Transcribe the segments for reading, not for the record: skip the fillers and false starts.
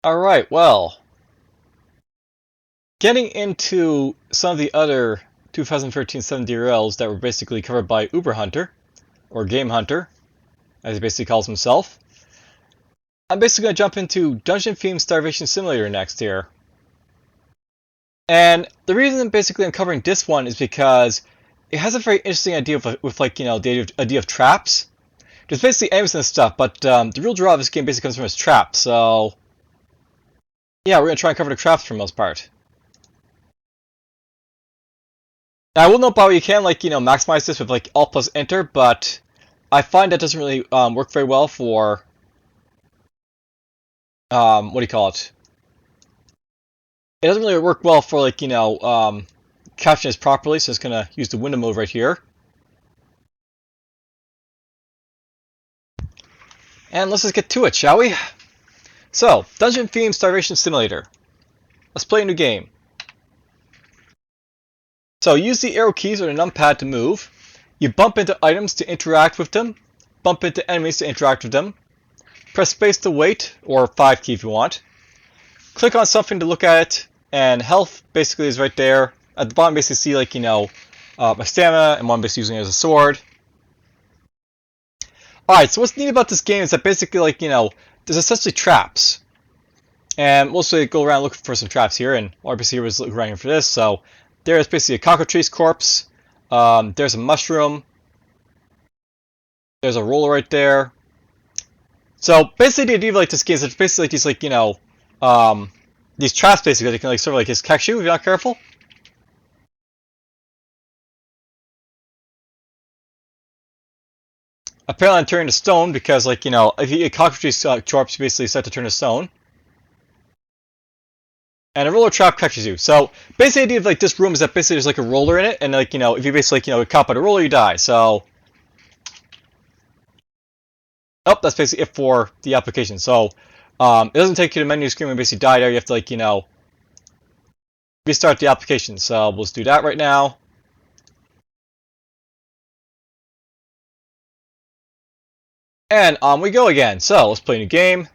Alright, well, getting into some of the other 2013 7DRLs that were basically covered by Uber Hunter, or Game Hunter, as he basically calls himself. I'm basically going to jump into dungeon-themed Starvation Simulator next here. And the reason basically I'm covering this one is because it has a very interesting idea with like, the idea of traps. There's basically aims and stuff, but the real draw of this game basically comes from its traps, so yeah, we're going to try and cover the traps for the most part. Now, I will note, by the way, you can maximize this with like Alt plus Enter, but I find that doesn't really work very well for what do you call it? It doesn't really work well for capturing this properly. So it's gonna use the window mode right here, and let's just get to it, shall we? So, dungeon themed Starvation Simulator. Let's play a new game. So use the arrow keys or the numpad to move. You bump into items to interact with them. Bump into enemies to interact with them. Press space to wait, or 5 key if you want. Click on something to look at it, and health basically is right there. At the bottom, basically see my stamina, and one basically using it as a sword. Alright, so what's neat about this game is that basically there's essentially traps. And we'll just go around looking for some traps here, and RPC here was looking around for this. So there's basically a cockatrice corpse. There's a mushroom. There's a roller right there. So basically, the idea of this game is it's basically these these traps basically that can sort of just catch you if you're not careful. Apparently, I'm turning to stone because if you eat cockatrice corpse, you basically start to turn to stone. And a roller trap catches you. So basically, the idea of this room is that basically there's a roller in it, and if you basically caught by the roller, you die. So that's basically it for the application. So it doesn't take you to the menu screen when you basically die there. You have to restart the application. So we'll just do that right now. And on we go again. So let's play a new game.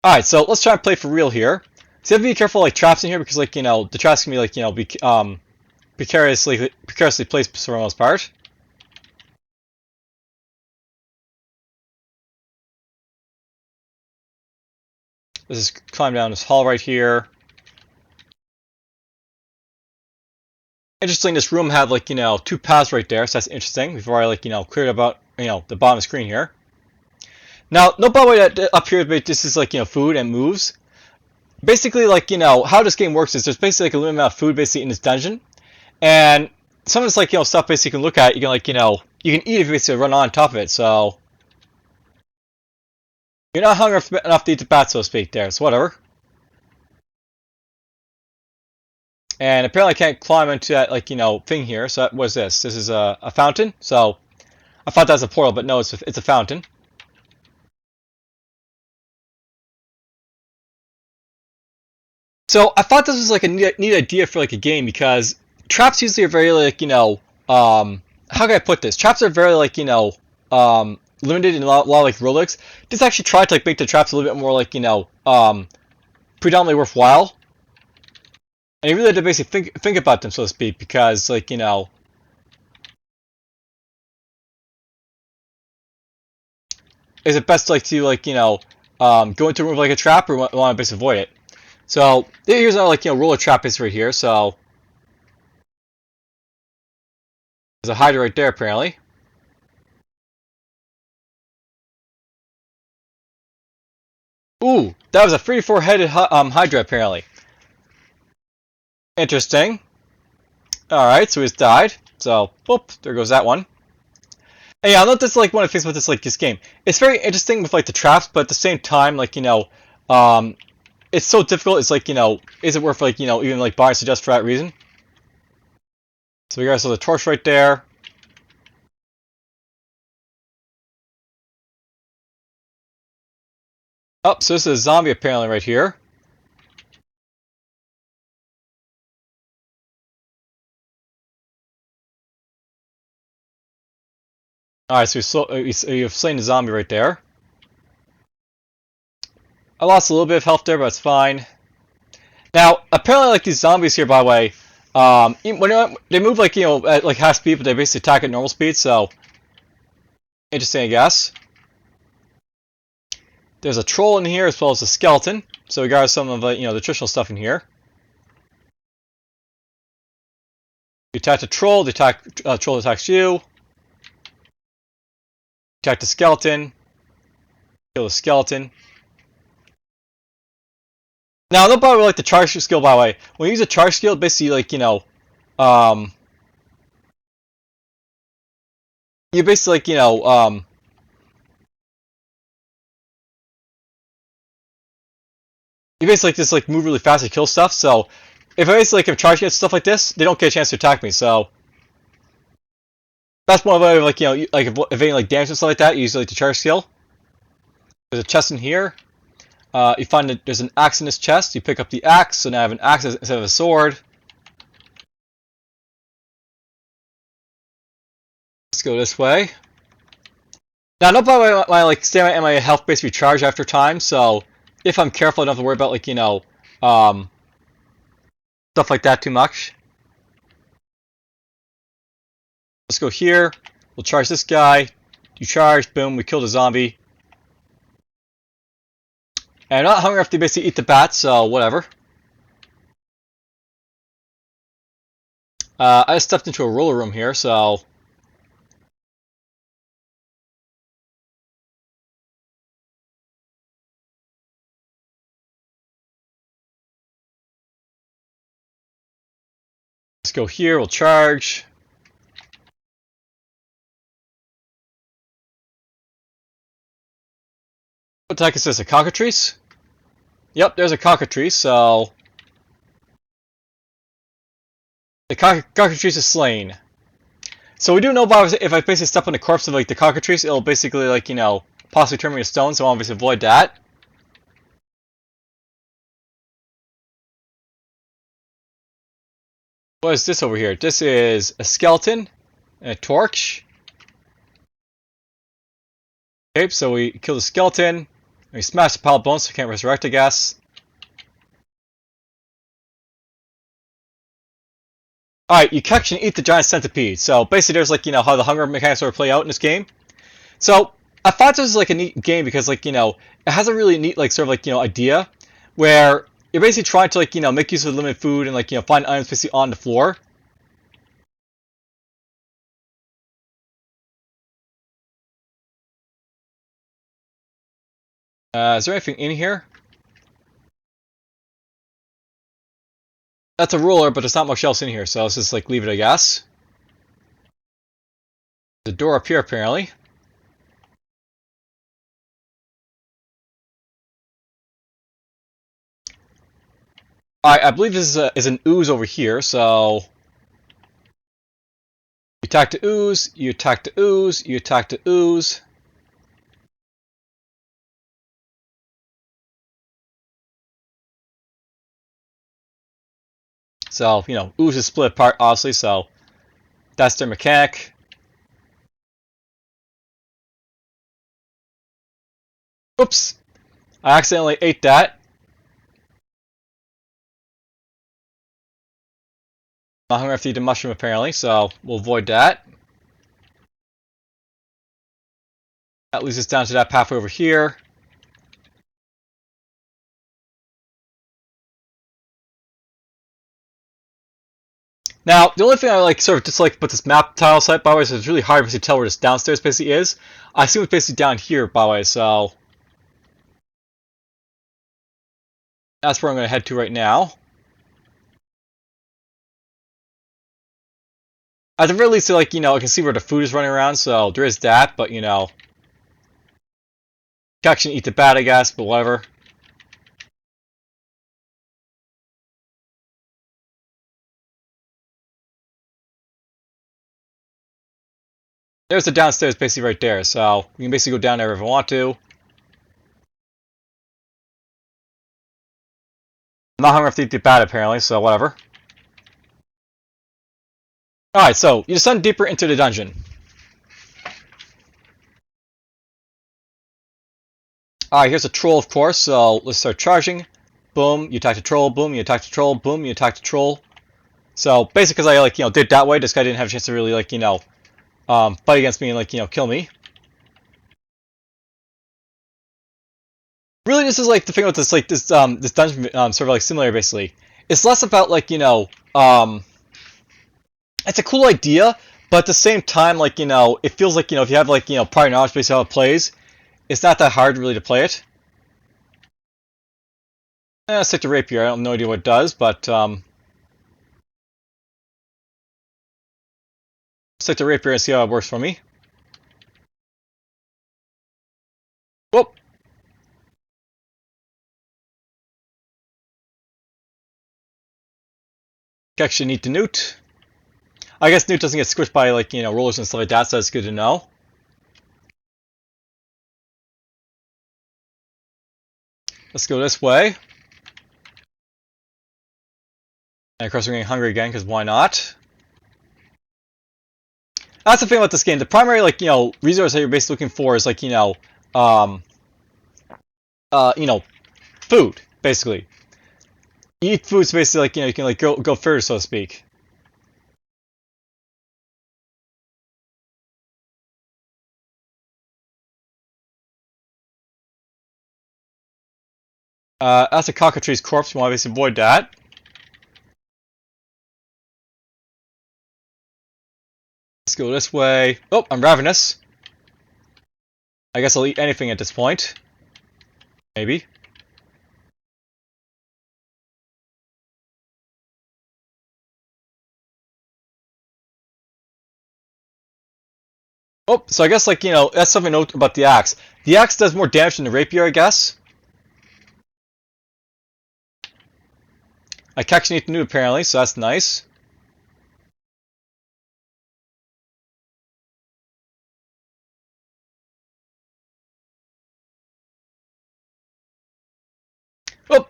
Alright, so let's try and play for real here. So you have to be careful traps in here because the traps can be precariously placed for the most part. Let's just climb down this hall right here. Interesting, this room had 2 paths right there, so that's interesting. We've already cleared about the bottom of the screen here. Now, note by the way that up here this is food and moves. Basically, how this game works is there's basically a limited amount of food basically in this dungeon, and some of this stuff basically you can look at. You can you can eat if you basically run on top of it. So you're not hungry enough to eat the bat, so to speak. There, so whatever. And apparently I can't climb into that thing here. So what is this? This is a fountain. So I thought that was a portal, but no, it's a fountain. So I thought this was a neat idea for a game because traps usually are very how can I put this? Traps are very limited in a lot of roguelikes. This actually tried to make the traps a little bit more predominantly worthwhile. And you really had to basically think about them, so to speak, because is it best to go into a room with a trap, or want to basically avoid it? So here's our roller trap is right here. So there's a hider right there apparently. Ooh, that was a 34-headed hydra apparently. Interesting. Alright, so he's died. So, whoop, there goes that one. And yeah, I know this one of the things with this game. It's very interesting with the traps, but at the same time, it's so difficult. It's is it worth even buying just for that reason? So we got the torch right there. Oh, so this is a zombie apparently right here. Alright, so you've slain the zombie right there. I lost a little bit of health there, but it's fine. Now, apparently, like these zombies here, by the way, when they move like at like half speed, but they basically attack at normal speed. So interesting, I guess. There's a troll in here as well as a skeleton. So we got some of the the traditional stuff in here. You attack the troll, the troll attacks you. Attack the skeleton. Kill the skeleton. Now, don't bother with like the charge skill, by the way. When you use a charge skill, basically like you basically like you basically like just like move really fast to kill stuff. So if I basically like if charge gets stuff like this, they don't get a chance to attack me. So that's one way of like like evading like damage and stuff like that. You use like the charge skill. There's a chest in here. You find that there's an axe in this chest. You pick up the axe, so now I have an axe instead of a sword. Let's go this way. Now, not by my like stamina and my health base recharge after time. So if I'm careful, I don't have to worry about like stuff like that too much. Let's go here. We'll charge this guy. You charge. Boom. We killed a zombie. And I'm not hungry enough to basically eat the bat, so whatever. I just stepped into a roller room here, so let's go here. We'll charge. What the heck is this? A cockatrice? Yep, there's a cockatrice, so the cockatrice is slain. So we do know about if I basically step on the corpse of like the cockatrice, it'll basically like possibly turn me to stone. So I'll obviously avoid that. What is this over here? This is a skeleton and a torch. Okay, so we kill the skeleton. And we smash the pile of bones so we can't resurrect, I guess. Alright, you catch and eat the giant centipede. So basically there's like, how the hunger mechanics sort of play out in this game. So I thought this was like a neat game because like, it has a really neat like sort of like, idea where you're basically trying to like, make use of limited food and like, find items basically on the floor. Is there anything in here? That's a ruler, but there's not much else in here, so let's just like leave it, I guess. There's a door up here, apparently. I believe this is an ooze over here, so you attack the ooze, you attack the ooze, you attack the ooze. So, ooze is split apart, obviously, so that's their mechanic. Oops! I accidentally ate that. I'm not hungry enough to eat the mushroom, apparently, so we'll avoid that. That leads us down to that pathway over here. Now, the only thing I like sort of dislike about this map tile site, by the way, is it's really hard to tell where this downstairs basically is. I assume it's basically down here, by the way, so that's where I'm going to head to right now. At the very least, like, I can see where the food is running around, so there is that, but, catch and eat the bat, I guess, but whatever. There's the downstairs basically right there, so we can basically go down there if we want to. I'm not hungry enough to eat the bat, apparently, so whatever. Alright, so you descend deeper into the dungeon. Alright, here's a troll, of course, so let's start charging. Boom, you attack the troll, boom, you attack the troll, boom, you attack the troll. So, basically, because I, like, did that way, this guy didn't have a chance to really, like, fight against me and, like, kill me. Really, this is, like, the thing with this, like, this dungeon, sort of, like, simulator, basically. It's less about, like, it's a cool idea, but at the same time, like, it feels like, if you have, like, prior knowledge based on how it plays, it's not that hard, really, to play it. Let's take the rapier. I have no idea what it does, but, let's take the rapier and see how it works for me. Whoop! Actually need to newt. I guess newt doesn't get squished by, like, rollers and stuff like that, so that's good to know. Let's go this way. And of course we're getting hungry again, because why not? That's the thing about this game. The primary, like, resource that you're basically looking for is, like, food, basically. You eat food, so basically, like, you can, like, go further, so to speak. That's a cockatrice corpse. We want to obviously avoid that. Let's go this way. Oh, I'm ravenous. I guess I'll eat anything at this point. Maybe. Oh, so I guess, like, that's something to note about the axe. The axe does more damage than the rapier, I guess. I catch need to new apparently, so that's nice. Oh,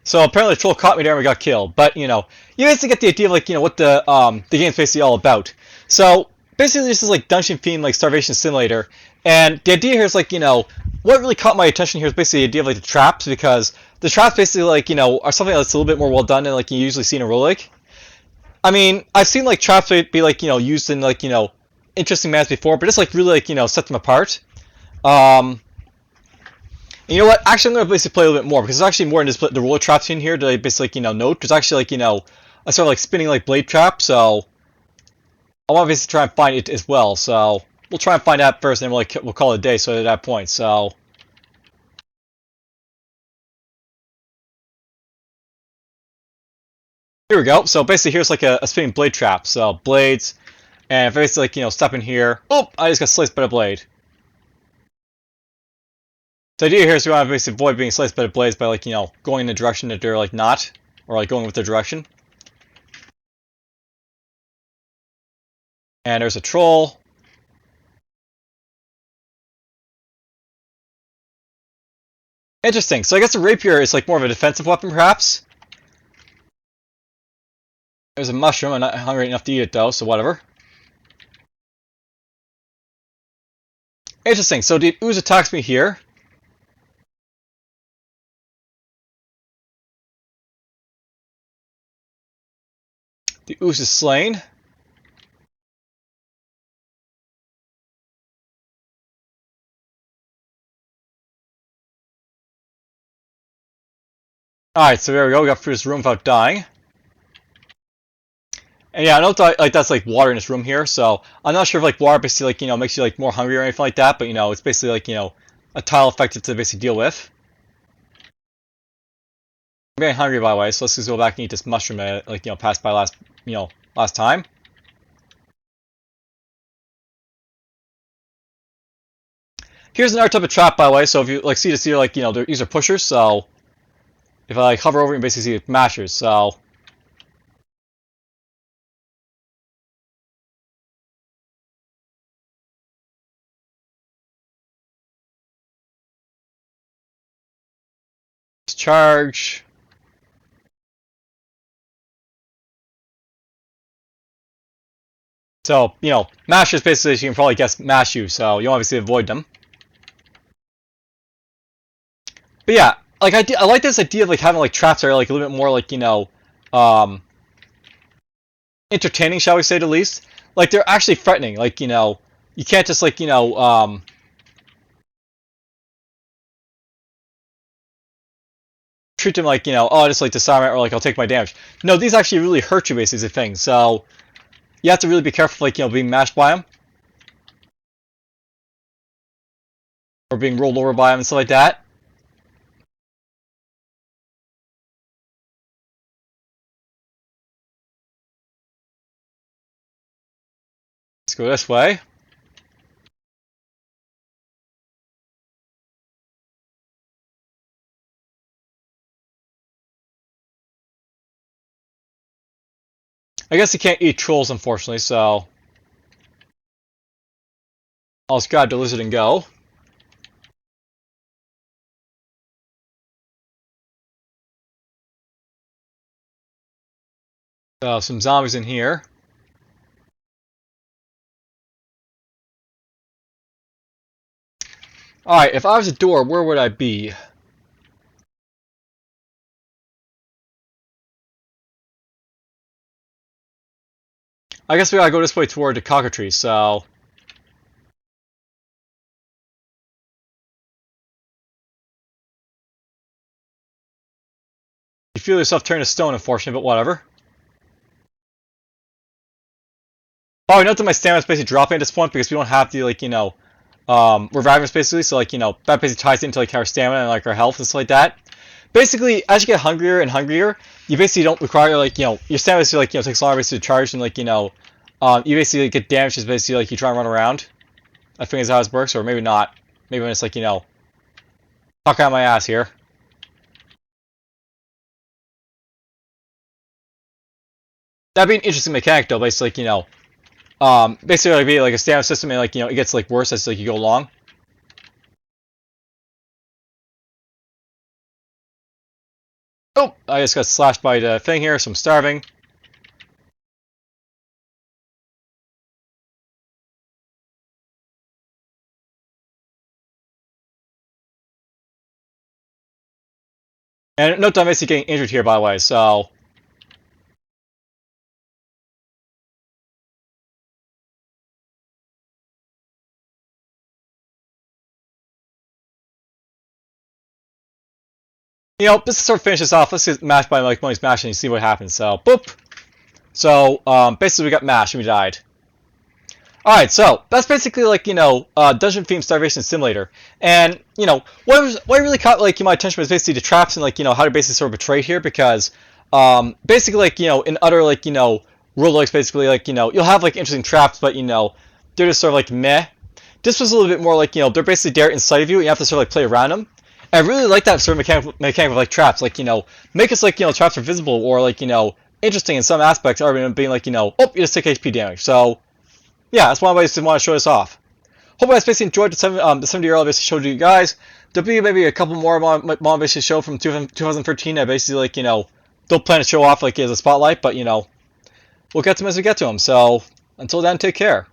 so apparently the troll caught me there and we got killed. But you basically get the idea of, like, what the game's basically all about. So basically this is like dungeon themed, like Starvation simulator, and the idea here is, like, what really caught my attention here is basically the idea of, like, the traps, because the traps basically, like, are something that's a little bit more well done than, like, you usually see in a roguelike. I mean, I've seen, like, traps be, like, used in, like, interesting manners before, but it's, like, really, like, set them apart. You know what? Actually, I'm going to basically play a little bit more, because there's actually more in this, the roller traps in here that I basically, like, note. There's actually, like, a sort of, like, spinning, like, blade trap, so I want to basically try and find it as well. So we'll try and find that first, and then we'll call it a day. So at that point, so here we go. So basically, here's like a spinning blade trap. So blades, and basically, like, step in here. Oh, I just got sliced by the blade. The idea here is we want to basically avoid being sliced by the blades by, like, going in the direction that they're, like, not, or like going with the direction. And there's a troll. Interesting. So I guess the rapier is, like, more of a defensive weapon, perhaps. There's a mushroom. I'm not hungry enough to eat it, though, so whatever. Interesting. So the ooze attacks me here. The ooze is slain. Alright, so there we go. We got through this room without dying. And yeah, I know that, like, that's like water in this room here, so I'm not sure if, like, water basically, like, makes you, like, more hungry or anything like that, but it's basically, like, a tile effective to basically deal with. I'm getting hungry, by the way, so let's just go back and eat this mushroom that, like, passed by last time. Here's another type of trap, by the way. So if you, like, see this here, like, these are pushers. So if I, like, hover over, you basically see mashers. So charge. So mashers basically, as you can probably guess, mash you. So you obviously avoid them. But yeah, like I like this idea of like having like traps that are like a little bit more like um, entertaining, shall we say, at least. Like they're actually threatening. Like you can't just like treat them like oh, I just like disarm it or like I'll take my damage. No, these actually really hurt you, basically, is the thing. So you have to really be careful, like being mashed by them or being rolled over by them and stuff like that. Let's go this way. I guess you can't eat trolls, unfortunately, so I'll just grab the lizard and go. Some zombies in here. Alright, if I was a door, where would I be? I guess we gotta go this way toward the cockatrice, so you feel yourself turn to stone, unfortunately, but whatever. Oh, note that my stamina is basically dropping at this point because we don't have the like reviving us basically, so like that basically ties into like our stamina and like our health and stuff like that. Basically, as you get hungrier and hungrier, you basically don't require like your stamina basically like takes longer basically to charge and like you basically get damaged as basically like you try and run around. I think is how this works, or maybe not. Maybe when it's like fuck out my ass here. That'd be an interesting mechanic though, basically basically like be like a stamina system and like it gets like worse as like you go along. Oh, I just got slashed by the thing here, so I'm starving. And note that I'm basically getting injured here, by the way, so this sort of finishes off. Let's get mashed by like Money's Mash and see what happens. So, boop. So, basically we got mashed and we died. Alright, so that's basically like, dungeon themed Starvation Simulator. And, what really caught like my attention was basically the traps and like, how to basically sort of betray here because basically like, in other like, roguelikes basically like, you'll have like interesting traps, but they're just sort of like meh. This was a little bit more like, they're basically there inside of you and you have to sort of like play around them. I really like that sort of mechanic of like traps, like make us like traps are visible or like interesting in some aspects, other than being like oh you just take HP damage. So yeah, that's one way to want to show this off. Hope you guys basically enjoyed the 70-year-old basically showed you guys. There'll be maybe a couple more mon basically show from 2013 that basically like don't plan to show off like as a spotlight, but we'll get to them as we get to them. So until then, take care.